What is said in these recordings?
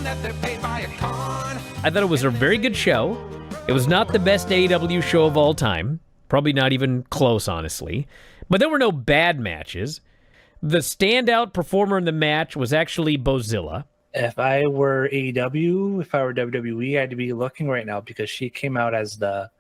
that they're paid by a con. I thought it was a very good show. It was not the best AEW show of all time. Probably not even close, honestly. But there were no bad matches. The standout performer in the match was actually Bozilla. If I were AEW, if I were WWE, I'd be looking right now because she came out as a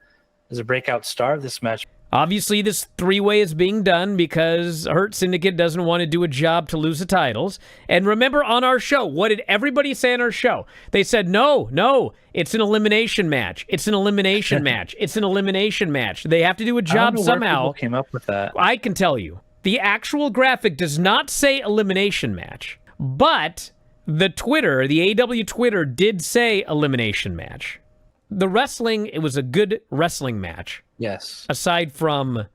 breakout star of this match. Obviously, this three-way is being done because Hurt Syndicate doesn't want to do a job to lose the titles. And remember, on our show, what did everybody say on our show? They said, no, it's an elimination match. It's an elimination match. It's an elimination match. They have to do a job somehow. Where people came up with that. I can tell you. The actual graphic does not say elimination match, but the AEW Twitter did say elimination match. The wrestling, it was a good wrestling match. Yes. Aside from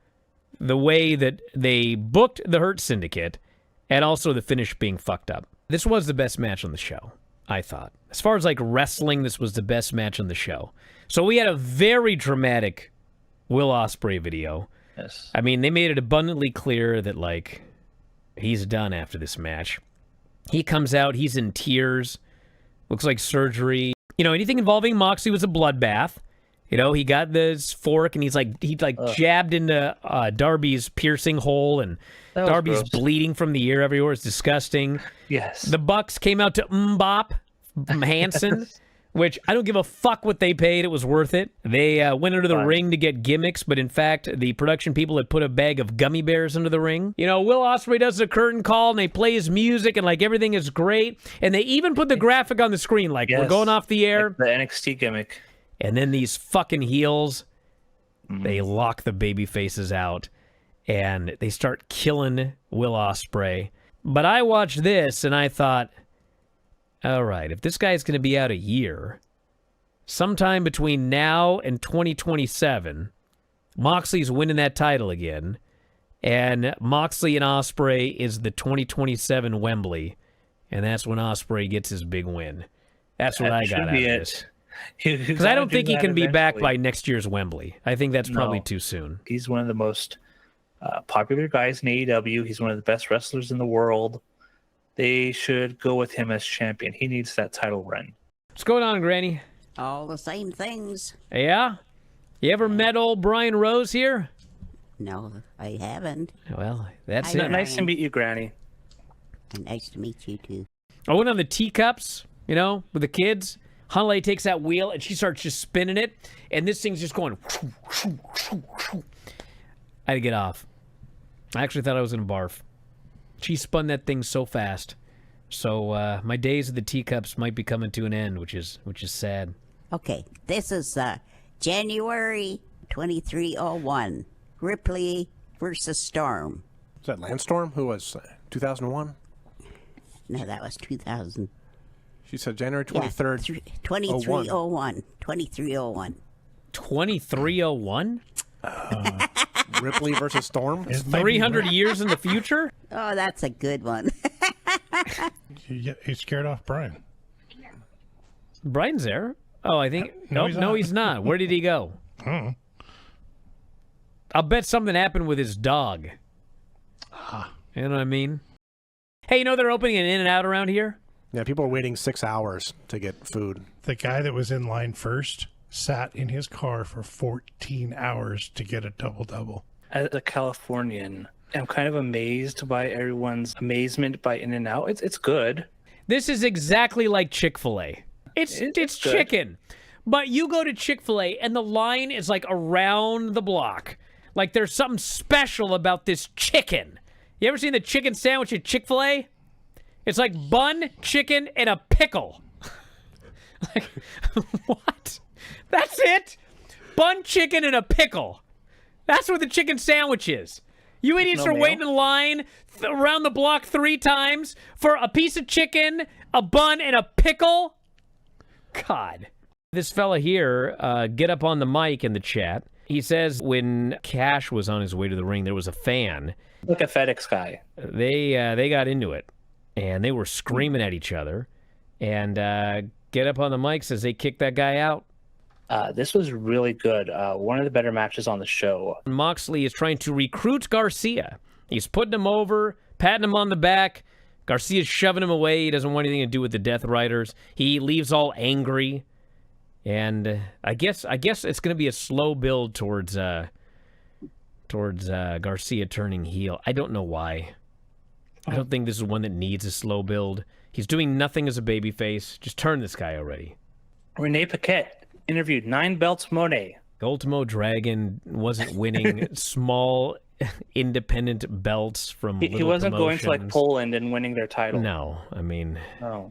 the way that they booked the Hurt Syndicate and also the finish being fucked up. This was the best match on the show, I thought. As far as like wrestling, this was the best match on the show. So we had a very dramatic Will Ospreay video. Yes. I mean, they made it abundantly clear that like he's done after this match. He comes out, he's in tears, looks like surgery. You know, anything involving Moxley was a bloodbath. You know, he got this fork and he jabbed into Darby's piercing hole, and Darby's gross. bleeding from the ear everywhere. It's disgusting. Yes. The Bucks came out to Mbop from Hanson, which I don't give a fuck what they paid. It was worth it. They went under the ring to get gimmicks, but in fact, the production people had put a bag of gummy bears under the ring. You know, Will Ospreay does a curtain call, and they play his music, and like everything is great. And they even put the graphic on the screen, like we're going off the air. Like the NXT gimmick. And then these fucking heels, they lock the baby faces out, and they start killing Will Ospreay. But I watched this, and I thought, all right, if this guy's going to be out a year, sometime between now and 2027, Moxley's winning that title again, and Moxley and Ospreay is the 2027 Wembley, and that's when Ospreay gets his big win. That's what I got out of this. Because I don't think he can be back by next year's Wembley. I think that's probably too soon. He's one of the most popular guys in AEW. He's one of the best wrestlers in the world. They should go with him as champion. He needs that title run. What's going on, Granny? All the same things. Yeah? You ever met old Brian Rose here? No, I haven't. Well, that's it. Nice to meet you, Granny. Nice to meet you, too. I went on the teacups, you know, with the kids. Hanley takes that wheel, and she starts just spinning it, and this thing's just going... I had to get off. I actually thought I was going to barf. She spun that thing so fast. So my days of the teacups might be coming to an end, which is sad. Okay, this is January 2301. Ripley versus Storm. Is that Landstorm? Who was 2001? No, that was 2000. She said January 23rd. 2301. 2301. 2301? Ripley versus Storm? 300 years in the future? Oh, that's a good one. He scared off Bryan. Brian's there? Oh, I think... No, he's not. Where did he go? I'll bet something happened with his dog. You know what I mean? Hey, you know they're opening an In-N-Out around here? Yeah, people are waiting 6 hours to get food. The guy that was in line first sat in his car for 14 hours to get a double-double. As a Californian, I'm kind of amazed by everyone's amazement by In-N-Out. It's good. This is exactly like Chick-fil-A. It's chicken. But you go to Chick-fil-A and the line is like around the block. Like there's something special about this chicken. You ever seen the chicken sandwich at Chick-fil-A? It's like bun, chicken, and a pickle. Like, what? That's it? Bun, chicken, and a pickle. That's what the chicken sandwich is. You idiots are waiting in line around the block 3 times for a piece of chicken, a bun, and a pickle? God. This fella here, get up on the mic in the chat. He says when Cash was on his way to the ring, there was a fan. Like a FedEx guy. They got into it, and they were screaming at each other. And get up on the mic says they kicked that guy out. This was really good. One of the better matches on the show. Moxley is trying to recruit Garcia. He's putting him over, patting him on the back, Garcia's shoving him away. He doesn't want anything to do with the Death Riders. He leaves all angry. And I guess it's going to be a slow build towards Garcia turning heel. I don't know why. I don't think this is one that needs a slow build. He's doing nothing as a babyface. Just turn this guy already. Renee Paquette interviewed 9 belts Monet. Ultimo Dragon wasn't winning small independent belts from He wasn't going to like Poland and winning their title. No, I mean,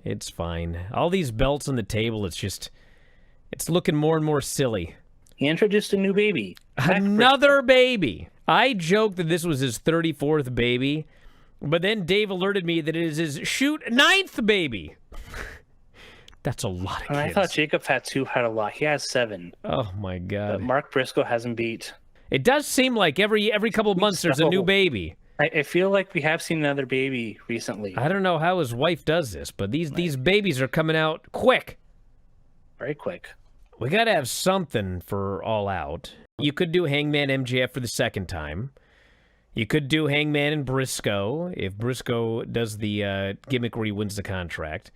It's fine. All these belts on the table, it's looking more and more silly. He introduced a new baby. Another baby. I joked that this was his 34th baby, but then Dave alerted me that it is his 9th baby. That's a lot of kids. And I thought Jacob Fatu had a lot. He has 7. Oh, my God. But Mark Briscoe hasn't beat. It does seem like every couple of months there's a new baby. I feel like we have seen another baby recently. I don't know how his wife does this, but these babies are coming out quick. Very quick. We got to have something for All Out. You could do Hangman MJF for the second time. You could do Hangman and Briscoe if Briscoe does the gimmick where he wins the contract.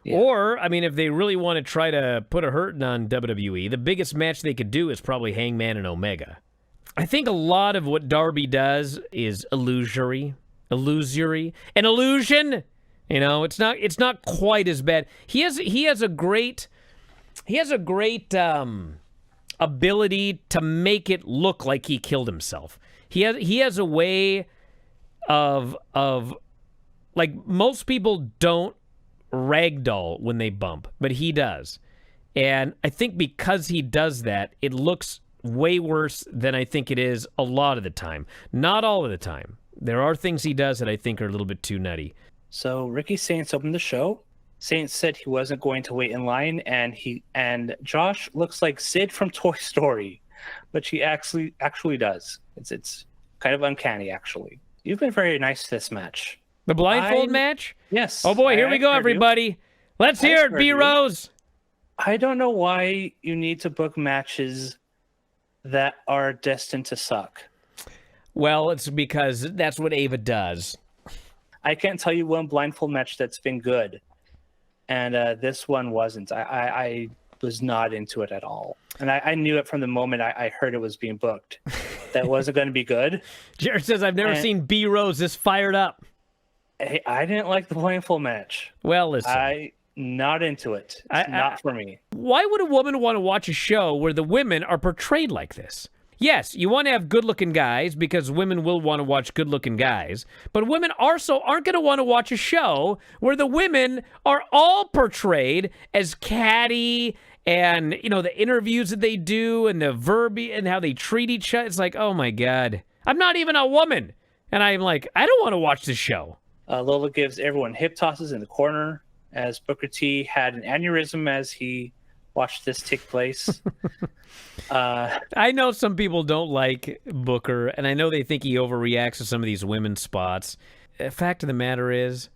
Yeah. Or, I mean, if they really want to try to put a hurting on WWE, the biggest match they could do is probably Hangman and Omega. I think a lot of what Darby does is illusory. An illusion. You know, it's not quite as bad. He has a great ability to make it look like he killed himself. He has a way of like most people don't ragdoll when they bump, but he does. And I think because he does that, it looks way worse than I think it is a lot of the time. Not all of the time. There are things he does that I think are a little bit too nutty. So Ricky Saints opened the show. Saints said he wasn't going to wait in line, and Josh looks like Sid from Toy Story, which he actually does. It's kind of uncanny, actually. You've been very nice to this match. The blindfold match? Yes. Oh boy, here we go, everybody. Let's hear it, B Rose. I don't know why you need to book matches that are destined to suck. Well, it's because that's what Ava does. I can't tell you one blindfold match that's been good. And this one wasn't. I was not into it at all. And I knew it from the moment I heard it was being booked. That wasn't going to be good. Jared says, I've never seen B Rose this fired up. I didn't like the blindfold match. Well, listen. I'm not into it. It's not for me. Why would a woman want to watch a show where the women are portrayed like this? Yes, you want to have good-looking guys because women will want to watch good-looking guys, but women also aren't going to want to watch a show where the women are all portrayed as catty and, you know, the interviews that they do and the verbiage and how they treat each other. It's like, oh, my God. I'm not even a woman. And I'm like, I don't want to watch this show. Lola gives everyone hip tosses in the corner as Booker T had an aneurysm as he watched this take place. I know some people don't like Booker, and I know they think he overreacts to some of these women's spots. The fact of the matter is,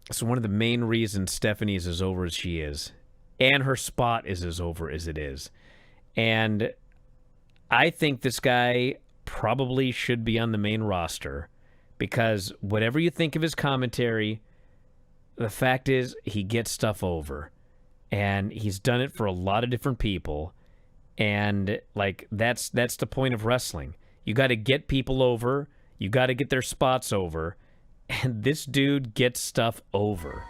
it's one of the main reasons Stephanie is as over as she is, and her spot is as over as it is. And I think this guy probably should be on the main roster because whatever you think of his commentary, the fact is he gets stuff over. And he's done it for a lot of different people. And, like, that's the point of wrestling. You got to get people over. You got to get their spots over. And this dude gets stuff over.